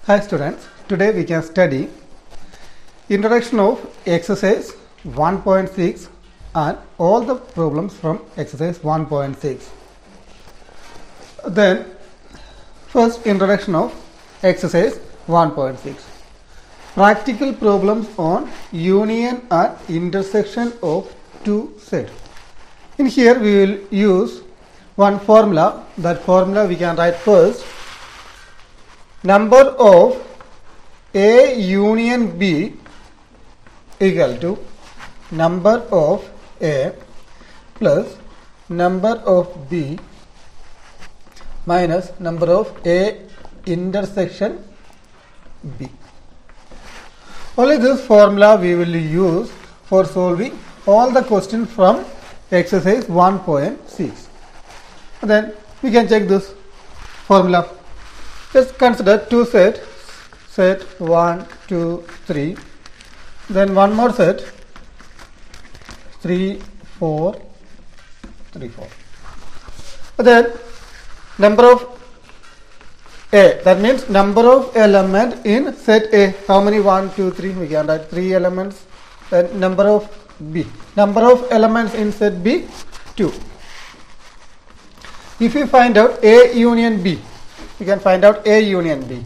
Hi students, today we can study introduction of exercise 1.6 and all the problems from exercise 1.6. Then first introduction of exercise 1.6. Practical problems on union and intersection of two sets. In here we will use one formula. That formula we can write first. Number of A union B equal to number of A plus number of B minus number of A intersection B. Only this formula we will use for solving all the questions from exercise 1.6. Then we can check this formula. Let's consider two sets, set 1, 2, 3, then one more set, 3, 4, 3, 4. Then number of A, that means number of elements in set A. How many? 1, 2, 3, we can write 3 elements. Then number of B, number of elements in set B, 2. If you find out A union B, you can find out A union B.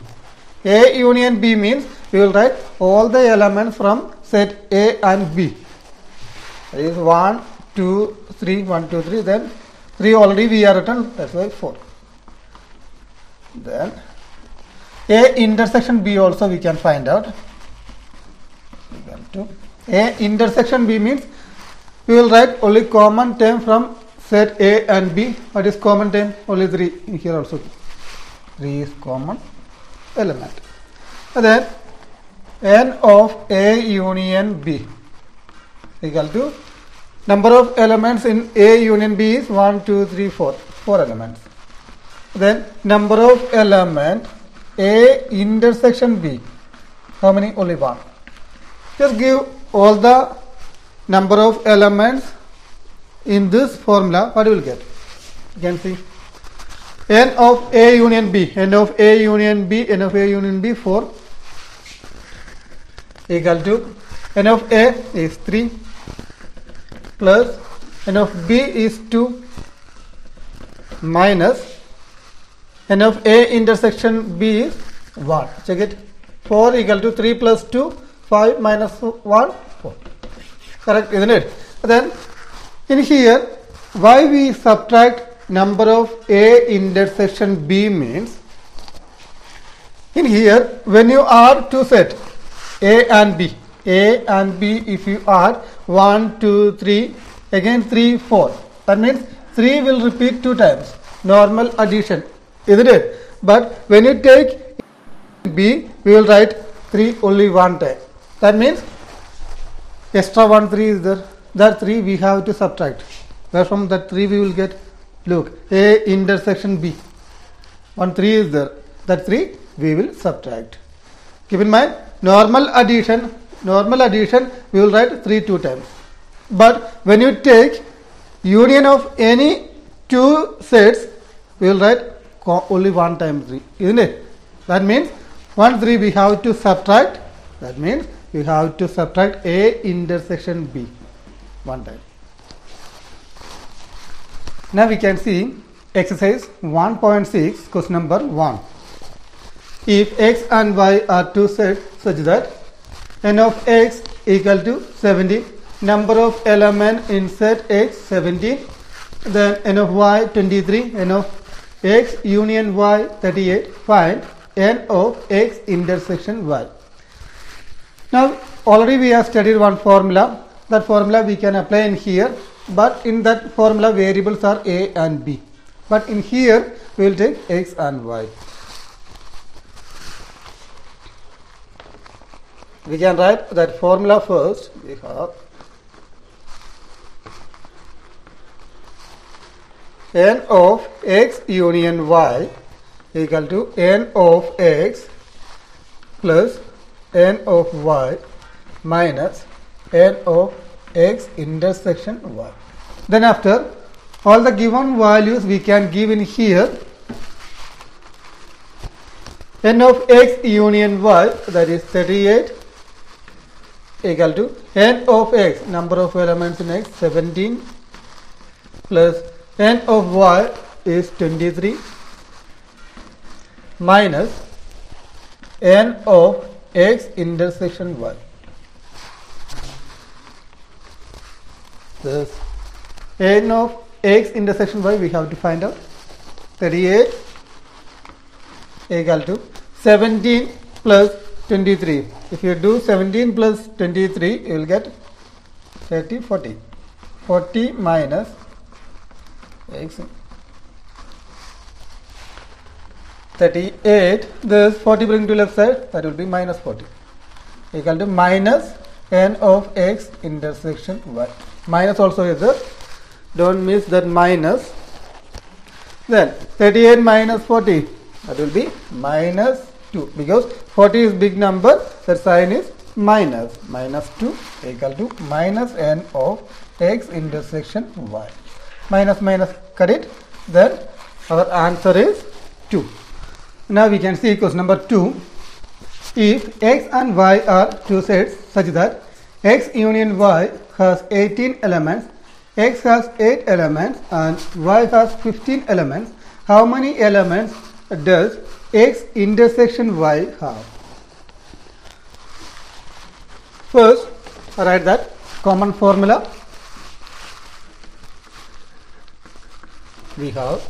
A union B means we will write all the elements from set A and B. That is 1, 2, 3, 1, 2, 3. Then 3 already we are written, that's why 4. Then A intersection B also we can find out. A intersection B means we will write only common term from set A and B. What is common term? Only 3. In here also 3 is common element. And then n of A union B equal to number of elements in A union B is 1, 2, 3, 4. 4 elements. Then number of element A intersection B. How many? Only 1. Just give all the number of elements in this formula. What you will get? You can see n of A union B, n of A union B, n of A union B 4 equal to n of A is 3 plus n of B is 2 minus n of A intersection B is 1. Check it. 4 equal to 3 plus 2, 5 minus 1, 4. Correct, isn't it? Then in here, why we subtract number of A intersection B means, in here when you add two sets A and B, if you add 1, 2, 3, again 3, 4, that means 3 will repeat 2 times, normal addition, isn't it? But when you take B, we will write 3 only one time. That means extra 1 3 is there. That 3 we have to subtract. Where from that 3 we will get? Look, A intersection B. 1 3 is there. That 3 we will subtract. Keep in mind, normal addition we will write 3 2 times. But when you take union of any two sets, we will write only one time 3, isn't it? That means 1 3 we have to subtract. That means we have to subtract A intersection B one time. Now we can see exercise 1.6, question number 1. If x and y are two sets such that n of x equal to 70, number of element in set x 70, then n of y 23, n of x union y 38, find n of x intersection y. Now already we have studied one formula. That formula we can apply in here, but in that formula variables are A and B. But in here we will take x and y. We can write that formula first. We have n of x union y equal to n of x plus n of y minus n of x intersection y. Then after all the given values we can give in here n of x union y, that is 38, equal to n of x, number of elements in x, 17, plus n of y is 23, minus n of x intersection y. Thus, n of x intersection y we have to find out. 38 equal to 17 plus 23. If you do 17 plus 23, you will get 30, 40. 40 minus x 38. This 40 bring to left side, that will be minus 40. Equal to minus n of x intersection y. Minus also is there. Don't miss that minus. Then 38 minus 40, that will be minus 2, because 40 is big number, the sign is minus. Minus 2 equal to minus n of x intersection y. Minus minus cut it. Then our answer is 2. Now we can see question number 2. If x and y are two sets such that x union y has 18 elements, x has 8 elements and y has 15 elements, how many elements does x intersection y have? First, write that common formula. We have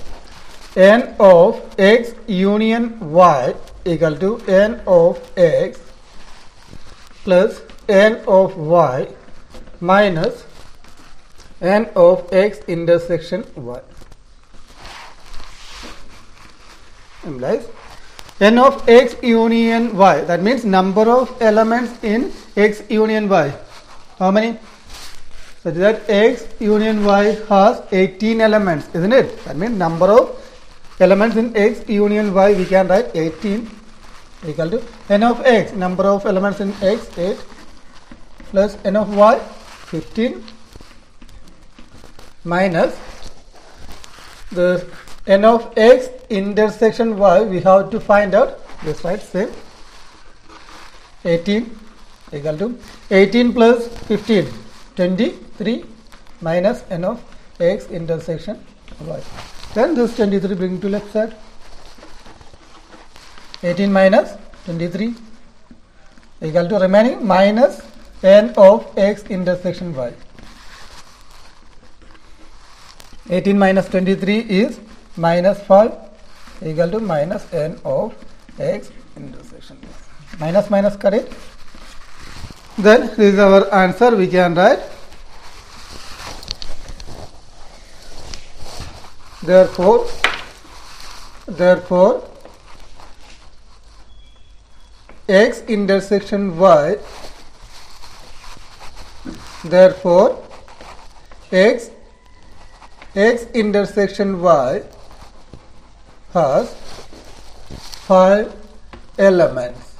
n of x union y equal to n of x plus n of y minus n of x intersection y. Implies n of x union y, that means number of elements in x union y. How many? Such that x union y has 18 elements, isn't it? That means number of elements in x union y, we can write 18 equal to n of x, number of elements in x 8 plus n of y 15 minus the n of x intersection y, we have to find out this, right? Same 18 equal to 18 plus 15 23 minus n of x intersection y. Then this 23 bring to left side. 18 minus 23 equal to remaining minus n of x intersection y. 18 minus 23 is minus 5 equal to minus n of x intersection y. Minus minus cut it. Then this is our answer. We can write therefore x intersection y, therefore x intersection y has 5 elements.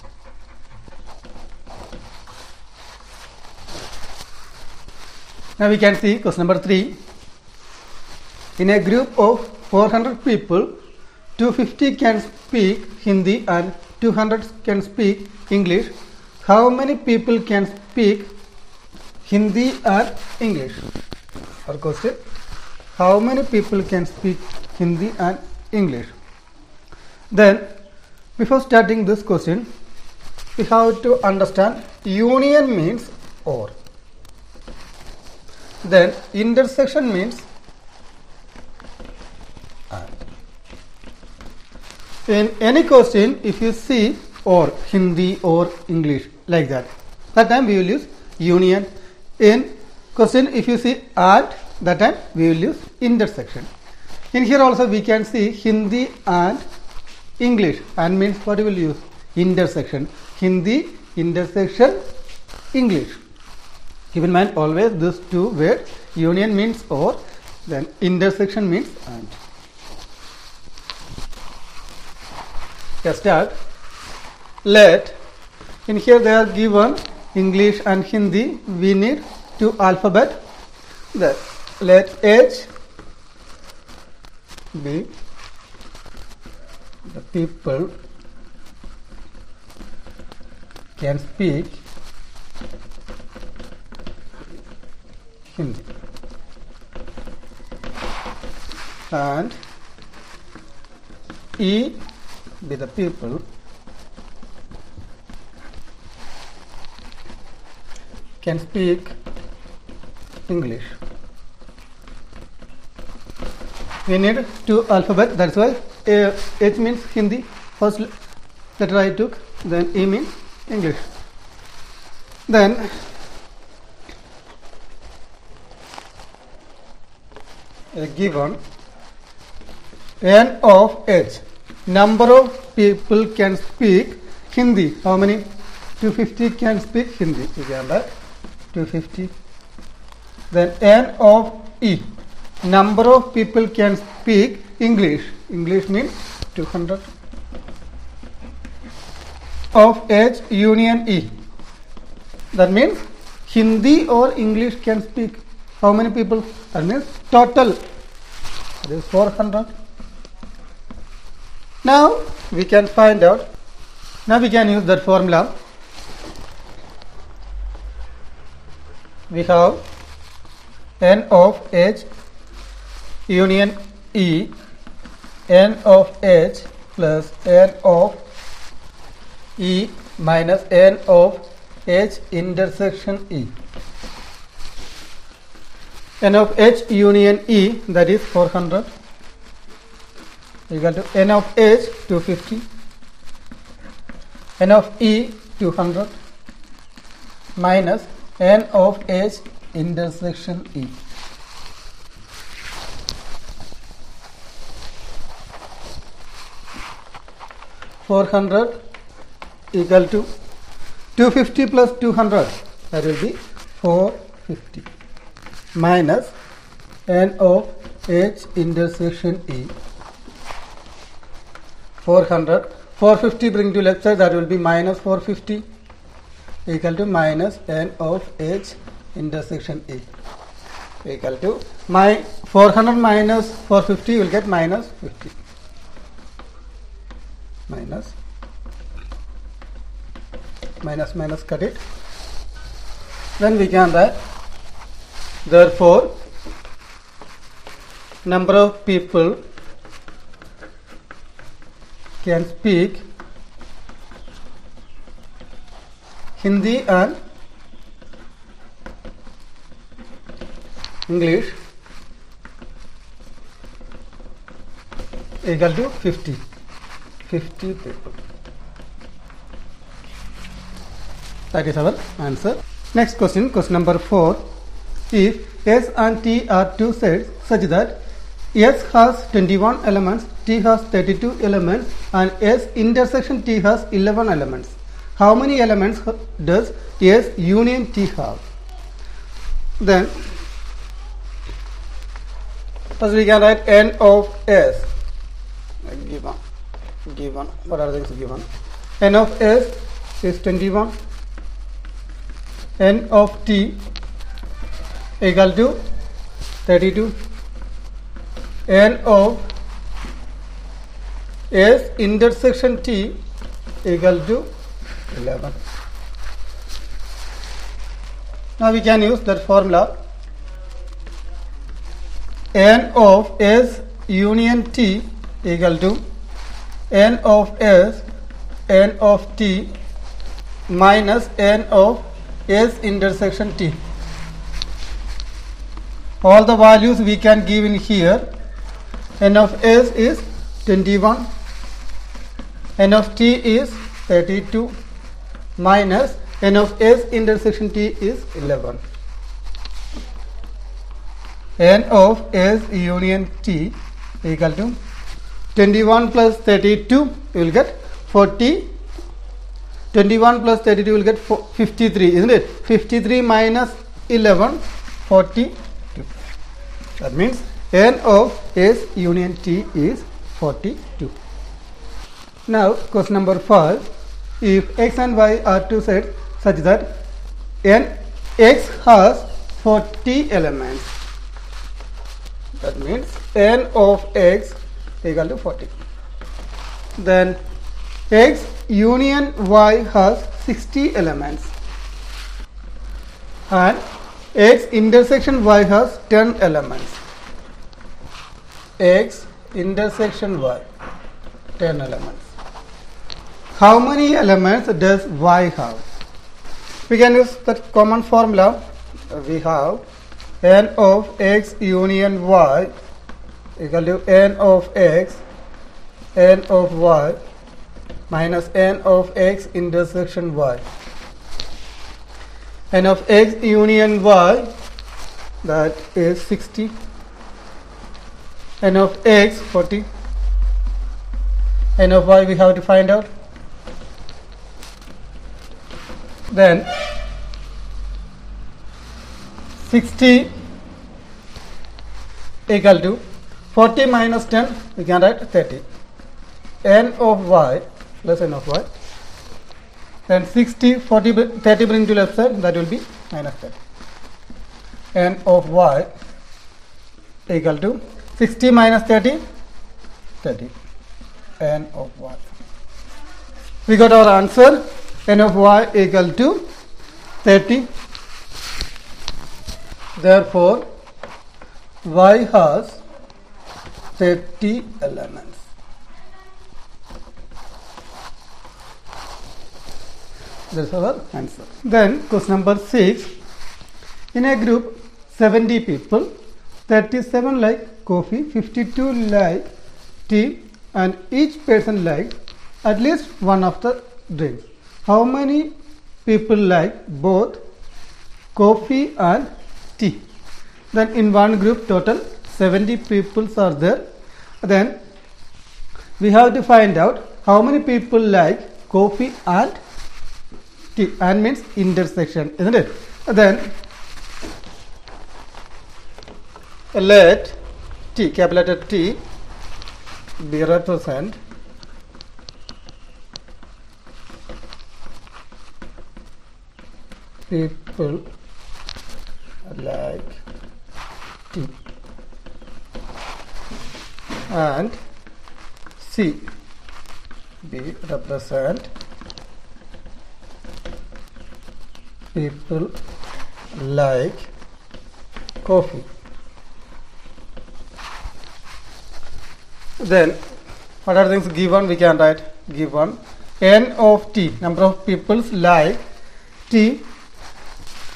Now we can see question number 3. In a group of 400 people, 250 can speak Hindi and 200 can speak English. How many people can speak Hindi and English? Our question: how many people can speak Hindi and English? Then, before starting this question, we have to understand union means or. Then intersection means and. In any question, if you see or Hindi or English like that time we will use union. In question, if you see and, that time we will use intersection. In here also we can see Hindi and English, and means what we will use? Intersection. Hindi intersection English. Keep in mind always these two words. Union means or, then intersection means and. Let's start. Let, in here they are given English and Hindi. We need two alphabet. Then let H be the people can speak Hindi, and E be the people can speak English. We need two alphabets, that's why H means Hindi, first letter I took, then E means English. Then given N of H, number of people can speak Hindi. How many? 250 can speak Hindi. You can write 250. Then N of E, number of people can speak English. English means 200. Of H union E, that means Hindi or English can speak. How many people? That means total, that is 400. Now we can find out. Now we can use that formula. We have N of H union E, N of H plus N of E minus N of H intersection E. N of H union E, that is 400, equal to N of H 250, N of E 200 minus N of H intersection E. (400) equal to 250 plus 200, that will be 450 minus N of H intersection E. 400, 450 bring to left side, that will be minus 450 equal to minus N of H intersection E, equal to 400 minus 450, you will get minus 50, minus cut it. Then we can write, therefore number of people can speak Hindi and English equal to 50 people. That is our answer. Next question, question number 4. If S and T are two sets such that S has 21 elements, T has 32 elements, and S intersection T has 11 elements, how many elements does S union T have? Then first we can write N of S. Given what are things given? N of S is 21. N of T equal to 32. N of S intersection T equal to 11. Now we can use that formula. N of S union T equal to N of S N of T minus N of S intersection T. All the values we can give in here. N of S is 21, N of T is 32 minus N of S intersection T is 11. N of S union T equal to 21 plus 32, you will get 40. 21 plus 32 will get 53, isn't it? 53 minus 11, 42. That means N of S union T is 42. Now question number 5. If X and Y are two sets such that X has 40 elements, that means N of X equal to 40. Then X union Y has 60 elements, and X intersection Y has 10 elements. X intersection Y, 10 elements. How many elements does Y have? We can use that common formula. We have n of X union Y equal to n of X, n of Y minus n of X intersection Y. N of X union Y, that is 60. N of X 40. N of Y we have to find out. Then 60 equal to 40 minus 10, we can write 30. N of Y plus n of Y. Then 60, 40, 30 bring to left side, that will be minus 30. N of Y equal to 60 minus 30, 30. N of Y. We got our answer. N of Y equal to 30. Therefore, Y has 30 elements. That's our answer. Then question number 6. In a group 70 people, 37 like coffee, 52 like tea, and each person likes at least one of the drinks. How many people like both coffee and tea? Then in one group total 70 people are there. Then we have to find out how many people like coffee and tea, and means intersection, isn't it? Then let T, capital letter T, be represent people like tea, and C, B represent people like coffee. Then what are things given? We can write given n of t, number of people like tea.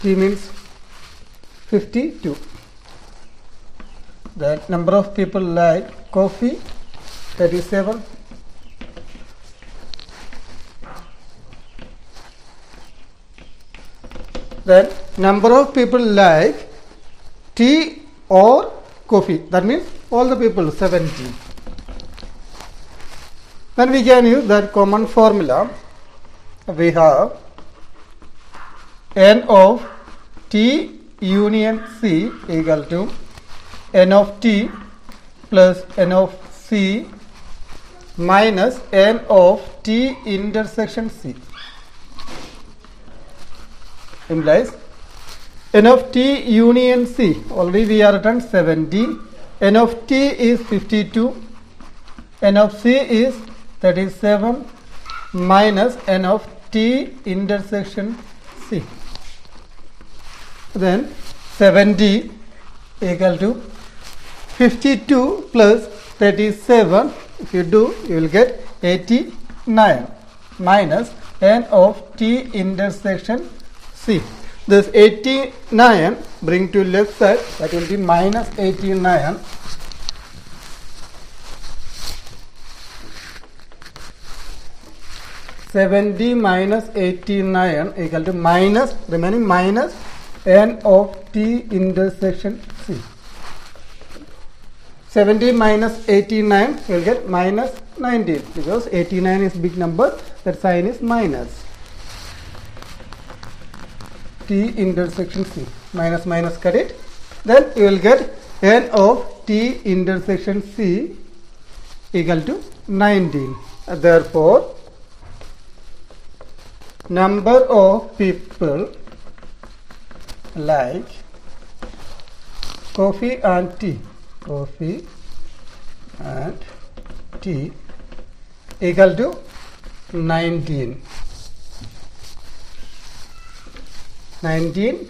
T means 52. Then number of people like coffee 37. Then number of people like tea or coffee, that means all the people 70. Then we can use that common formula. We have n of t union c equal to n of t plus n of c minus n of t intersection c. Implies n of t union c, already we are written 70, n of t is 52, n of c is 37 minus n of t intersection c. Then 70 equal to 52 plus 37, if you do, you will get 89 minus n of t intersection c. This 89 bring to left side, that will be minus 89. (70 minus 89) equal to minus, remaining minus n of t intersection c. 70 minus 89 will get minus 19, because 89 is big number, that sign is minus. T intersection c, minus minus cut it, then you will get n of t intersection c equal to 19. Therefore, number of people like coffee and tea, coffee and tea equal to 19. 19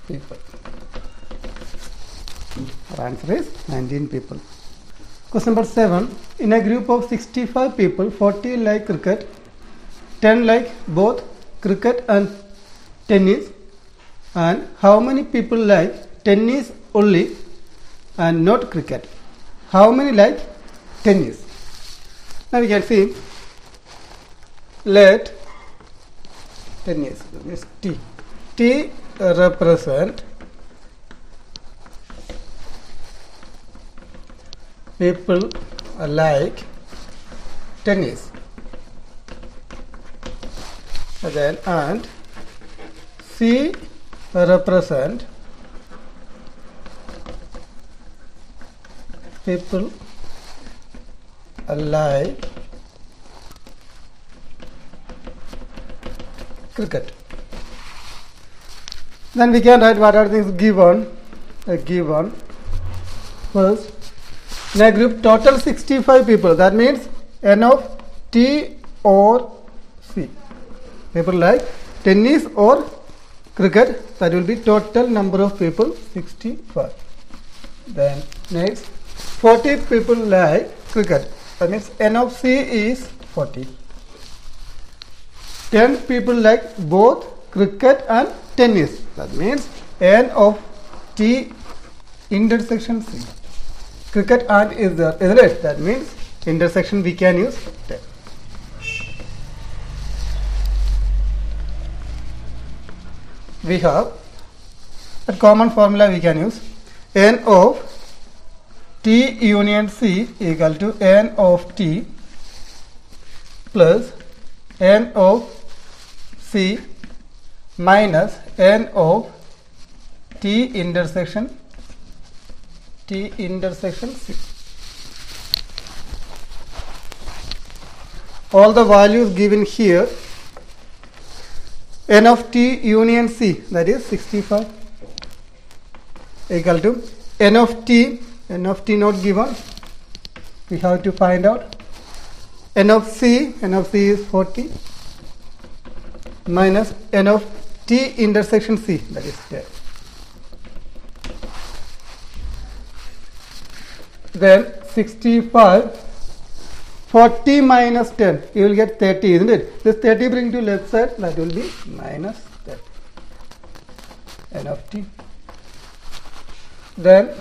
people. Our answer is 19 people. Question number 7. In a group of 65 people, 40 like cricket, 10 like both cricket and tennis, and how many people like tennis only and not cricket? How many like tennis? Now we can see, let tennis, means T. T represent people like tennis. Then and C represent people like cricket. Then we can write what are things given. Given first, in a group total 65 people, that means N of T or C. People like tennis or cricket, that will be total number of people 65. Then next, 40 people like cricket, that means N of C is 40. 10 people like both cricket and tennis, that means N of T intersection C. Cricket and is there, isn't it? That means intersection we can use 10. We have a common formula we can use. N of T union C equal to N of T plus N of C minus N of T intersection C. All the values given here. N of T union C, that is 65, equal to N of T not given, we have to find out. N of C is 40 minus N of T intersection C, that is 10. Then 65, 40 minus 10, you will get 30, isn't it? This 30 bring to left side, that will be minus 30. N of T. Then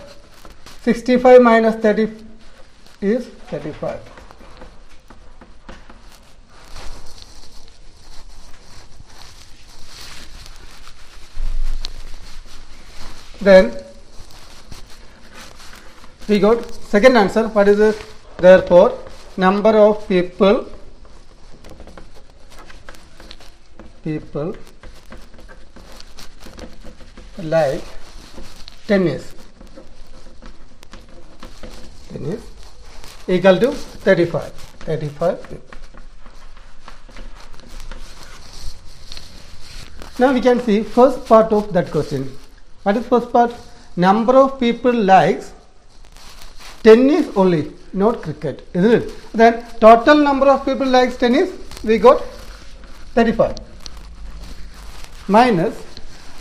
65 minus 30 is 35. Then we got second answer. What is it? Therefore, number of people like tennis equal to 35 people. Now we can see first part of that question. What is first part? Number of people likes tennis only, not cricket, isn't it? Then total number of people likes tennis, we got 35 minus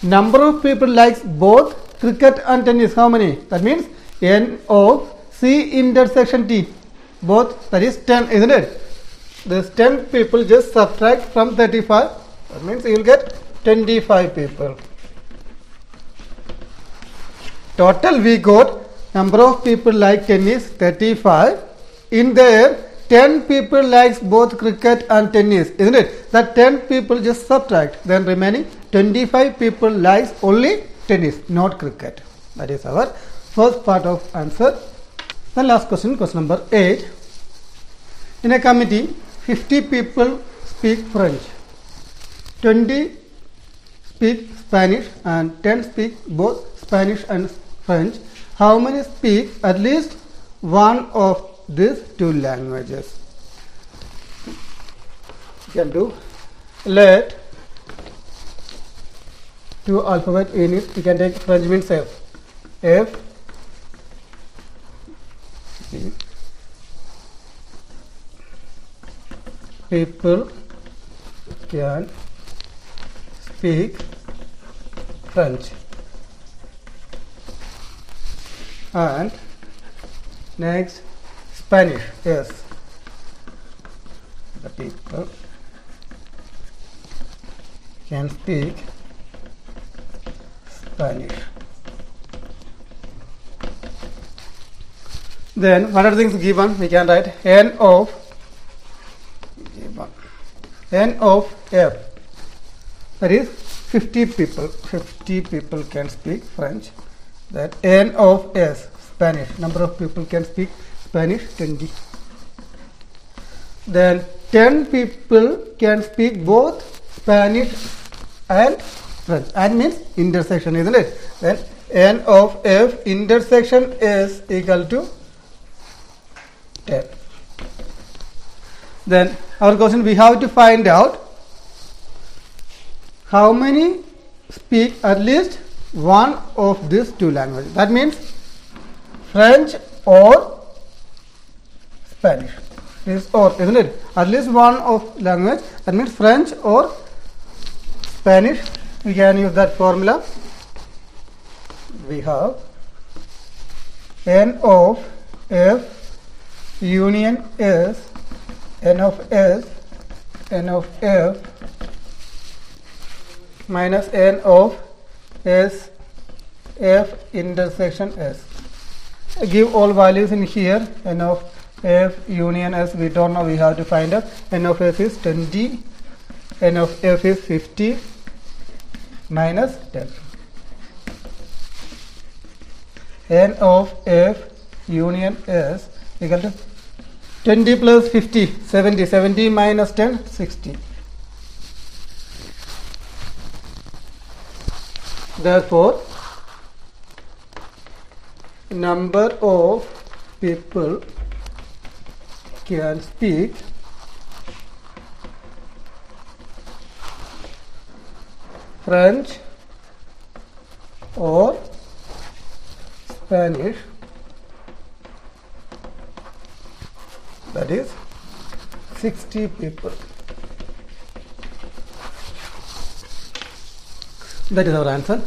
number of people likes both cricket and tennis. How many? That means N of C intersection T, both, that is 10, isn't it? This 10 people just subtract from 35, that means you will get 25 people. Total we got number of people like tennis 35. In there 10 people likes both cricket and tennis, isn't it? That 10 people just subtract, then remaining 25 people likes only tennis, not cricket. That is our first part of answer. The last question, question number 8. In a committee, 50 people speak French, 20 speak Spanish and 10 speak both Spanish and French. How many speak at least one of these two languages? You can do, let two alphabet in it. You can take French means F. People can speak French. And next Spanish. Yes, the people can speak Spanish. Then what are the things given? We can write n of f, that is 50 people. 50 people can speak French. That n of s, Spanish, number of people can speak Spanish, 20. Then 10 people can speak both Spanish and French, and means intersection, isn't it? Then n of f intersection is equal to 10. Then our question, we have to find out how many speak at least one of these two languages. That means French or Spanish. Is or, isn't it? At least one of language. That means French or Spanish. We can use that formula. We have n of f union is n of f minus n of s f intersection s. Give all values in here. N of f union s, we don't know, we have to find out. N of f is 20, n of f is 50 minus 10. N of f union s equal to 20 plus 50, 70. 70 minus 10, 60. Therefore, number of people can speak French or Spanish, that is 60 people. That is our answer.